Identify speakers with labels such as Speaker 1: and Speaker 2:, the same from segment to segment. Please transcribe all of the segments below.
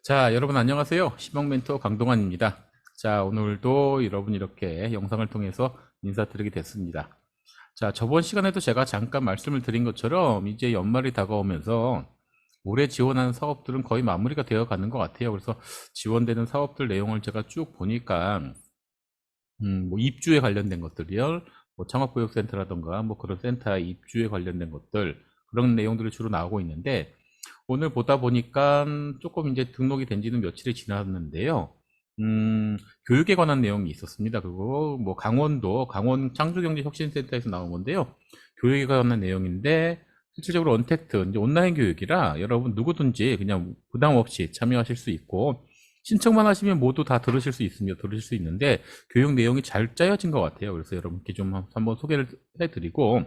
Speaker 1: 자, 여러분 안녕하세요. 시범 멘토 강동환입니다. 자, 오늘도 여러분 이렇게 영상을 통해서 인사드리게 됐습니다. 자, 저번 시간에도 제가 잠깐 말씀을 드린 것처럼 이제 연말이 다가오면서 올해 지원하는 사업들은 거의 마무리가 되어 가는 것 같아요. 그래서 지원되는 사업들 내용을 제가 쭉 보니까 뭐 입주에 관련된 것들이요. 뭐 창업교육센터라던가 뭐 그런 센터 입주에 관련된 것들 그런 내용들이 주로 나오고 있는데 오늘 보다 보니까 조금 이제 등록이 된 지는 며칠이 지났는데요. 교육에 관한 내용이 있었습니다. 그리고 뭐 강원 창조경제혁신센터에서 나온 건데요. 교육에 관한 내용인데 실질적으로 언택트, 이제 온라인 교육이라 여러분 누구든지 그냥 부담 없이 참여하실 수 있고 신청만 하시면 모두 다 들으실 수 있으며 들으실 수 있는데 교육 내용이 잘 짜여진 것 같아요. 그래서 여러분께 좀 한번 소개를 해드리고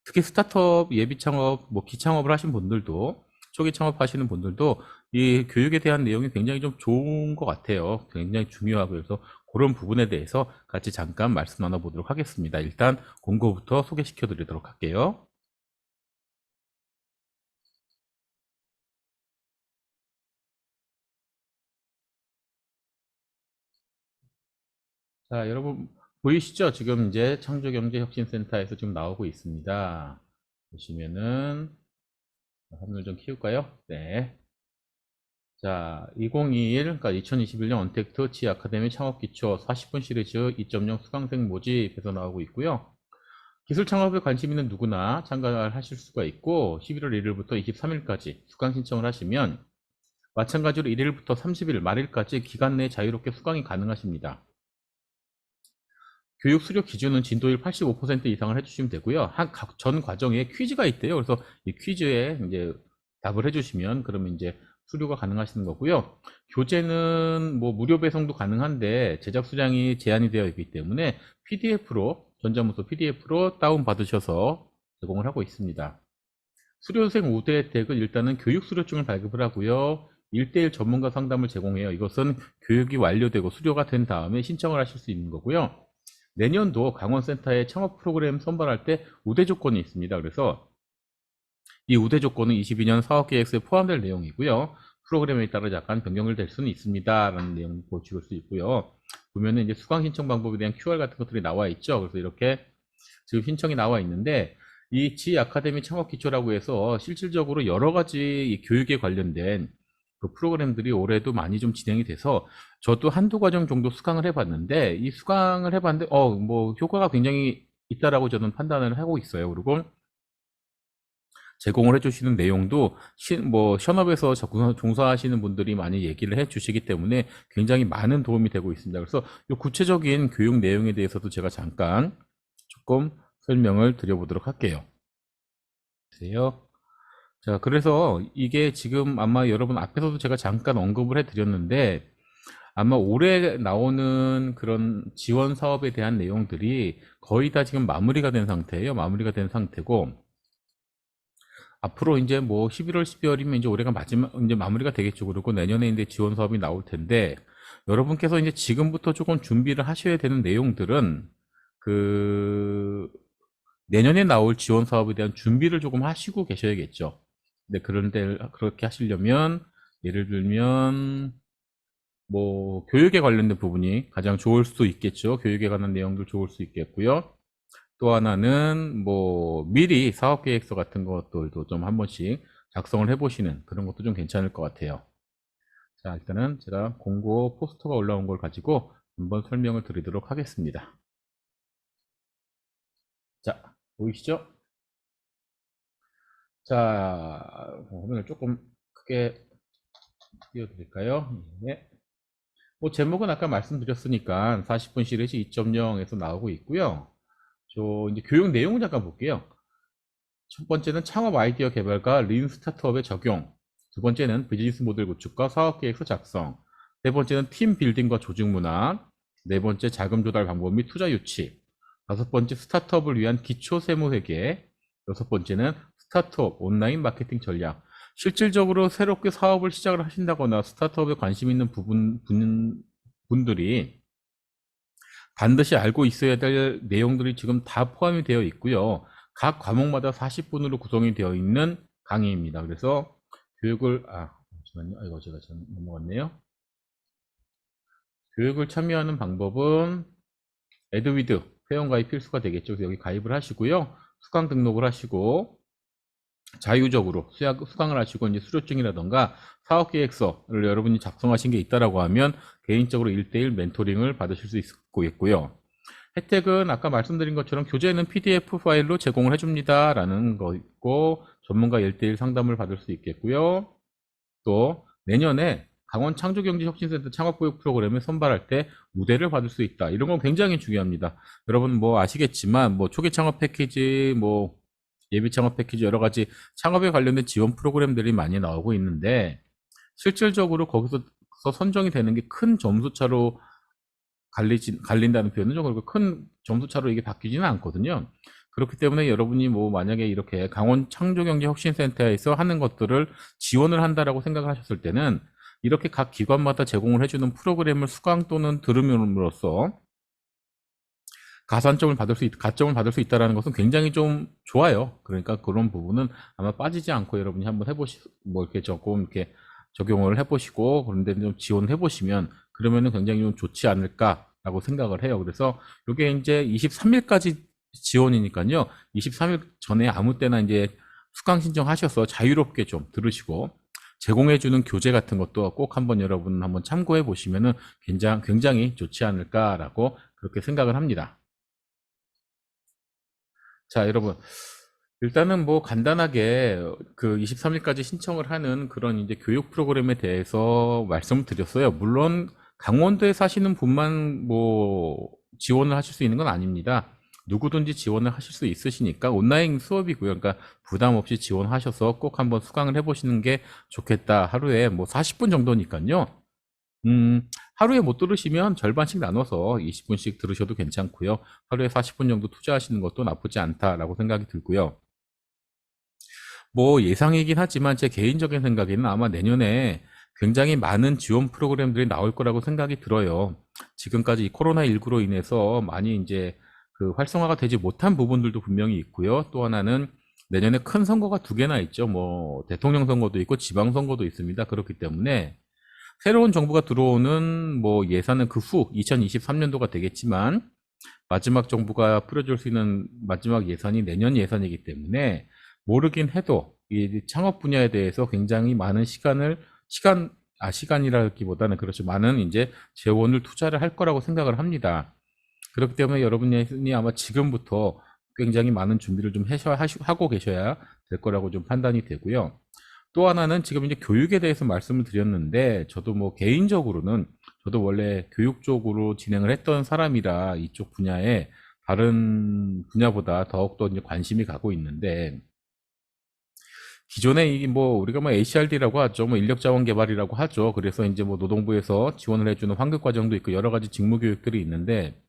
Speaker 1: 특히 스타트업, 예비 창업, 뭐 기창업을 하신 분들도 초기 창업하시는 분들도 이 교육에 대한 내용이 굉장히 좀 좋은 것 같아요. 굉장히 중요하고 그래서 그런 부분에 대해서 같이 잠깐 말씀 나눠보도록 하겠습니다. 일단 공고부터 소개시켜 드리도록 할게요. 자, 여러분 보이시죠? 지금 이제 창조경제혁신센터에서 지금 나오고 있습니다. 보시면은 화면을 좀 키울까요? 네. 자, 2021, 그러니까 2021년 언택트 지 아카데미 창업기초 40분 시리즈 2.0 수강생 모집에서 나오고 있고요. 기술 창업에 관심 있는 누구나 참가하실 수가 있고 11월 1일부터 23일까지 수강 신청을 하시면 마찬가지로 1일부터 30일 말일까지 기간 내에 자유롭게 수강이 가능하십니다. 교육 수료 기준은 진도율 85% 이상을 해주시면 되고요. 전 과정에 퀴즈가 있대요. 그래서 이 퀴즈에 이제 답을 해주시면 그러면 이제 수료가 가능하시는 거고요. 교재는 뭐 무료 배송도 가능한데 제작 수량이 제한이 되어 있기 때문에 PDF로 전자문서 PDF로 다운 받으셔서 제공을 하고 있습니다. 수료생 우대 혜택은 일단은 교육 수료증을 발급을 하고요. 1대1 전문가 상담을 제공해요. 이것은 교육이 완료되고 수료가 된 다음에 신청을 하실 수 있는 거고요. 내년도 강원센터에 창업 프로그램 선발할 때 우대 조건이 있습니다. 그래서 이 우대 조건은 22년 사업계획서에 포함될 내용이고요. 프로그램에 따라 약간 변경을 될 수는 있습니다. 라는 내용 보실 수 있고요. 보면은 이제 수강 신청 방법에 대한 QR 같은 것들이 나와 있죠. 그래서 이렇게 지금 신청이 나와 있는데 이 지 아카데미 창업 기초라고 해서 실질적으로 여러 가지 교육에 관련된 그 프로그램들이 올해도 많이 좀 진행이 돼서 저도 한두 과정 정도 수강을 해봤는데 이 수강을 해봤는데 뭐 효과가 굉장히 있다라고 저는 판단을 하고 있어요. 그리고 제공을 해주시는 내용도 뭐 현업에서 종사하시는 분들이 많이 얘기를 해주시기 때문에 굉장히 많은 도움이 되고 있습니다. 그래서 이 구체적인 교육 내용에 대해서도 제가 잠깐 조금 설명을 드려보도록 할게요. 보세요. 자, 그래서 이게 지금 아마 여러분 앞에서도 제가 잠깐 언급을 해드렸는데 아마 올해 나오는 그런 지원 사업에 대한 내용들이 거의 다 지금 마무리가 된 상태예요. 마무리가 된 상태고 앞으로 이제 뭐 11월, 12월이면 이제 올해가 마지막 이제 마무리가 되겠죠. 그리고 내년에 이제 지원 사업이 나올 텐데 여러분께서 이제 지금부터 조금 준비를 하셔야 되는 내용들은 그 내년에 나올 지원 사업에 대한 준비를 조금 하시고 계셔야겠죠. 근데 그런데 그렇게 하시려면 예를 들면 뭐 교육에 관련된 부분이 가장 좋을 수도 있겠죠. 교육에 관한 내용도 좋을 수 있겠고요. 또 하나는 뭐 미리 사업계획서 같은 것들도 좀 한 번씩 작성을 해보시는 그런 것도 좀 괜찮을 것 같아요. 자, 일단은 제가 공고 포스터가 올라온 걸 가지고 한번 설명을 드리도록 하겠습니다. 자, 보이시죠? 자, 화면을 조금 크게 띄워드릴까요? 네. 뭐 제목은 아까 말씀드렸으니까 40분 시리즈 2.0에서 나오고 있고요. 저 이제 교육 내용을 잠깐 볼게요. 첫 번째는 창업 아이디어 개발과 린 스타트업의 적용. 두 번째는 비즈니스 모델 구축과 사업 계획서 작성. 세 번째는 팀 빌딩과 조직 문화. 네 번째 자금 조달 방법 및 투자 유치. 다섯 번째 스타트업을 위한 기초 세무 회계. 여섯 번째는 스타트업 온라인 마케팅 전략. 실질적으로 새롭게 사업을 시작을 하신다거나 스타트업에 관심 있는 분들이 반드시 알고 있어야 될 내용들이 지금 다 포함이 되어 있고요. 각 과목마다 40분으로 구성이 되어 있는 강의입니다. 그래서 교육을 잠시만요. 아이고, 제가 좀 넘어갔네요. 교육을 참여하는 방법은 에드위드 회원가입 필수가 되겠죠. 그래서 여기 가입을 하시고요. 수강 등록을 하시고 자유적으로 수강을 하시고 이제 수료증이라던가 사업계획서를 여러분이 작성하신 게 있다라고 하면 개인적으로 1대1 멘토링을 받으실 수 있고요. 혜택은 아까 말씀드린 것처럼 교재는 PDF 파일로 제공을 해줍니다 라는 거 있고, 전문가 1대1 상담을 받을 수 있겠고요. 또 내년에 강원 창조경제혁신센터 창업교육 프로그램에 선발할 때 우대를 받을 수 있다. 이런 건 굉장히 중요합니다. 여러분 뭐 아시겠지만 뭐 초기 창업 패키지, 뭐 예비 창업 패키지, 여러 가지 창업에 관련된 지원 프로그램들이 많이 나오고 있는데, 실질적으로 거기서 선정이 되는 게 큰 점수차로 갈린다는 표현은 좀 그렇고 큰 점수차로 이게 바뀌지는 않거든요. 그렇기 때문에 여러분이 뭐 만약에 이렇게 강원 창조경제혁신센터에서 하는 것들을 지원을 한다라고 생각을 하셨을 때는 이렇게 각 기관마다 제공을 해주는 프로그램을 수강 또는 들음으로써 가산점을 가점을 받을 수 있다는 것은 굉장히 좀 좋아요. 그러니까 그런 부분은 아마 빠지지 않고 여러분이 한번 뭐 이렇게 조금 이렇게 적용을 해보시고, 그런데 좀 지원을 해보시면 그러면은 굉장히 좀 좋지 않을까라고 생각을 해요. 그래서 이게 이제 23일까지 지원이니까요. 23일 전에 아무 때나 이제 수강 신청하셔서 자유롭게 좀 들으시고, 제공해주는 교재 같은 것도 꼭 한번 여러분 한번 참고해 보시면은 굉장히 좋지 않을까라고 그렇게 생각을 합니다. 자, 여러분. 일단은 뭐 간단하게 그 23일까지 신청을 하는 그런 이제 교육 프로그램에 대해서 말씀을 드렸어요. 물론 강원도에 사시는 분만 뭐 지원을 하실 수 있는 건 아닙니다. 누구든지 지원을 하실 수 있으시니까 온라인 수업이고요. 그러니까 부담 없이 지원하셔서 꼭 한번 수강을 해보시는 게 좋겠다. 하루에 뭐 40분 정도니까요. 하루에 못 들으시면 절반씩 나눠서 20분씩 들으셔도 괜찮고요. 하루에 40분 정도 투자하시는 것도 나쁘지 않다라고 생각이 들고요. 뭐 예상이긴 하지만 제 개인적인 생각에는 아마 내년에 굉장히 많은 지원 프로그램들이 나올 거라고 생각이 들어요. 지금까지 이 코로나19로 인해서 많이 이제 그 활성화가 되지 못한 부분들도 분명히 있고요. 또 하나는 내년에 큰 선거가 두 개나 있죠. 뭐 대통령 선거도 있고 지방 선거도 있습니다. 그렇기 때문에 새로운 정부가 들어오는 뭐 예산은 그 후 2023년도가 되겠지만, 마지막 정부가 풀어줄 수 있는 마지막 예산이 내년 예산이기 때문에 모르긴 해도 이 창업 분야에 대해서 굉장히 많은 시간이라기보다는 그렇죠. 많은 이제 재원을 투자를 할 거라고 생각을 합니다. 그렇기 때문에 여러분이 아마 지금부터 굉장히 많은 준비를 좀 하고 계셔야 될 거라고 좀 판단이 되고요. 또 하나는 지금 이제 교육에 대해서 말씀을 드렸는데, 저도 뭐 개인적으로는 저도 원래 교육 쪽으로 진행을 했던 사람이라 이쪽 분야에 다른 분야보다 더욱더 이제 관심이 가고 있는데, 기존에 이 뭐 우리가 뭐 HRD라고 하죠. 뭐 인력자원 개발이라고 하죠. 그래서 이제 뭐 노동부에서 지원을 해주는 환급 과정도 있고 여러 가지 직무 교육들이 있는데,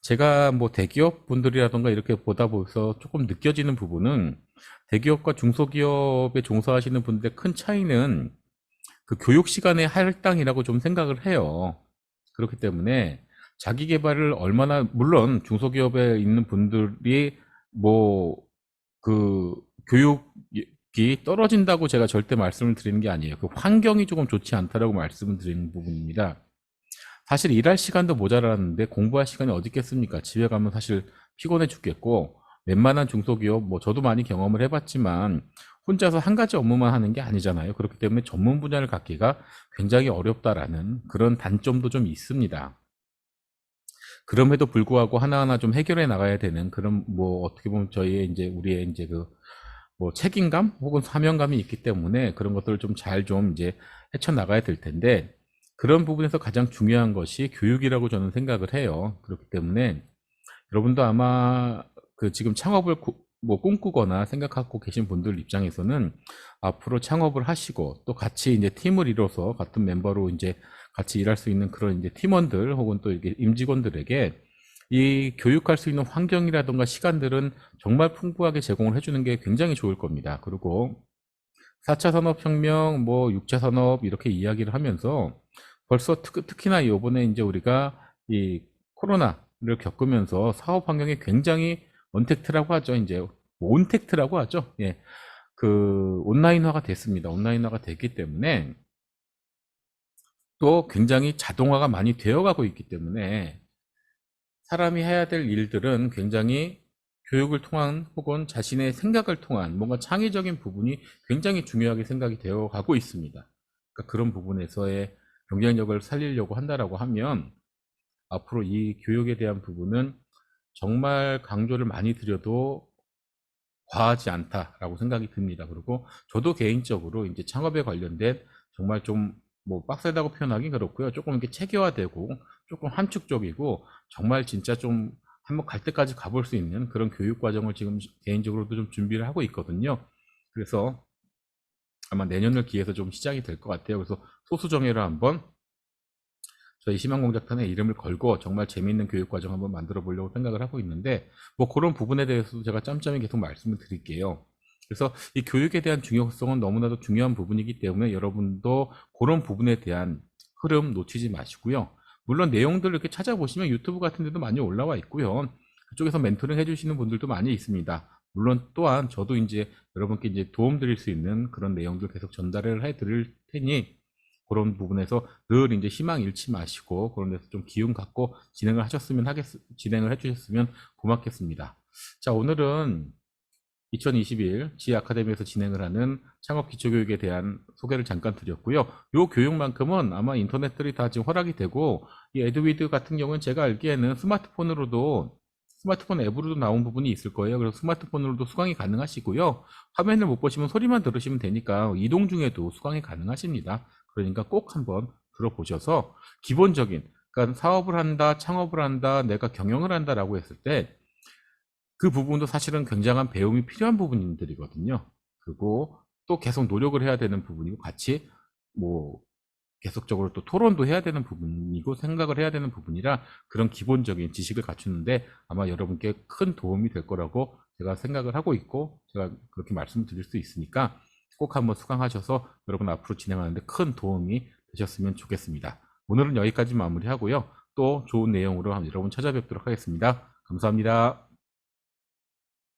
Speaker 1: 제가 뭐 대기업 분들이라던가 이렇게 보다 보면서 조금 느껴지는 부분은, 대기업과 중소기업에 종사하시는 분들의 큰 차이는 그 교육 시간의 할당이라고 좀 생각을 해요. 그렇기 때문에 자기 개발을 얼마나, 물론 중소기업에 있는 분들이 뭐 그 교육이 떨어진다고 제가 절대 말씀을 드리는 게 아니에요. 그 환경이 조금 좋지 않다라고 말씀을 드리는 부분입니다. 사실 일할 시간도 모자라는데 공부할 시간이 어디 있겠습니까? 집에 가면 사실 피곤해 죽겠고, 웬만한 중소기업, 뭐 저도 많이 경험을 해봤지만 혼자서 한 가지 업무만 하는 게 아니잖아요. 그렇기 때문에 전문 분야를 갖기가 굉장히 어렵다라는 그런 단점도 좀 있습니다. 그럼에도 불구하고 하나하나 좀 해결해 나가야 되는 그런, 뭐 어떻게 보면 저희의 이제 우리의 이제 그 뭐 책임감 혹은 사명감이 있기 때문에 그런 것들을 좀 잘 좀 이제 헤쳐나가야 될 텐데, 그런 부분에서 가장 중요한 것이 교육이라고 저는 생각을 해요. 그렇기 때문에 여러분도 아마 그 지금 창업을 뭐 꿈꾸거나 생각하고 계신 분들 입장에서는 앞으로 창업을 하시고 또 같이 이제 팀을 이뤄서 같은 멤버로 이제 같이 일할 수 있는 그런 이제 팀원들 혹은 또 이게 임직원들에게 이 교육할 수 있는 환경이라든가 시간들은 정말 풍부하게 제공을 해주는 게 굉장히 좋을 겁니다. 그리고 4차 산업혁명, 뭐 6차 산업 이렇게 이야기를 하면서 벌써 특히나 이번에 이제 우리가 이 코로나를 겪으면서 사업 환경이 굉장히 언택트라고 하죠. 이제 온택트라고 하죠. 예. 그 온라인화가 됐습니다. 온라인화가 됐기 때문에 또 굉장히 자동화가 많이 되어가고 있기 때문에 사람이 해야 될 일들은 굉장히 교육을 통한 혹은 자신의 생각을 통한 뭔가 창의적인 부분이 굉장히 중요하게 생각이 되어 가고 있습니다. 그러니까 그런 부분에서의 경쟁력을 살리려고 한다라고 하면 앞으로 이 교육에 대한 부분은 정말 강조를 많이 드려도 과하지 않다라고 생각이 듭니다. 그리고 저도 개인적으로 이제 창업에 관련된 정말 좀 뭐 빡세다고 표현하긴 그렇고요. 조금 이렇게 체계화되고 조금 함축적이고 정말 진짜 좀 한번 갈 때까지 가볼 수 있는 그런 교육 과정을 지금 개인적으로도 좀 준비를 하고 있거든요. 그래서 아마 내년을 기해서 좀 시작이 될 것 같아요. 그래서 소수정예로 한번 저희 희망공작단의 이름을 걸고 정말 재미있는 교육과정 한번 만들어 보려고 생각을 하고 있는데 뭐 그런 부분에 대해서도 제가 짬짬이 계속 말씀을 드릴게요. 그래서 이 교육에 대한 중요성은 너무나도 중요한 부분이기 때문에 여러분도 그런 부분에 대한 흐름 놓치지 마시고요. 물론 내용들 이렇게 찾아보시면 유튜브 같은 데도 많이 올라와 있고요. 그쪽에서 멘토링 해주시는 분들도 많이 있습니다. 물론 또한 저도 이제 여러분께 이제 도움 드릴 수 있는 그런 내용들 계속 전달을 해 드릴 테니 그런 부분에서 늘 이제 희망 잃지 마시고 그런 데서 좀 기운 갖고 진행을 해주셨으면 고맙겠습니다. 자, 오늘은 2021 지혜 아카데미에서 진행을 하는 창업 기초교육에 대한 소개를 잠깐 드렸고요. 요 교육만큼은 아마 인터넷들이 다 지금 허락이 되고 이 에듀위드 같은 경우는 제가 알기에는 스마트폰 앱으로도 나온 부분이 있을 거예요. 그래서 스마트폰으로도 수강이 가능하시고요. 화면을 못 보시면 소리만 들으시면 되니까 이동 중에도 수강이 가능하십니다. 그러니까 꼭 한번 들어보셔서 기본적인, 그러니까 사업을 한다, 창업을 한다, 내가 경영을 한다라고 했을 때 그 부분도 사실은 굉장한 배움이 필요한 부분들이거든요. 그리고 또 계속 노력을 해야 되는 부분이고 같이 뭐 계속적으로 또 토론도 해야 되는 부분이고 생각을 해야 되는 부분이라 그런 기본적인 지식을 갖추는데 아마 여러분께 큰 도움이 될 거라고 제가 생각을 하고 있고 제가 그렇게 말씀을 드릴 수 있으니까 꼭 한번 수강하셔서 여러분 앞으로 진행하는데 큰 도움이 되셨으면 좋겠습니다. 오늘은 여기까지 마무리하고요. 또 좋은 내용으로 여러분 찾아뵙도록 하겠습니다. 감사합니다.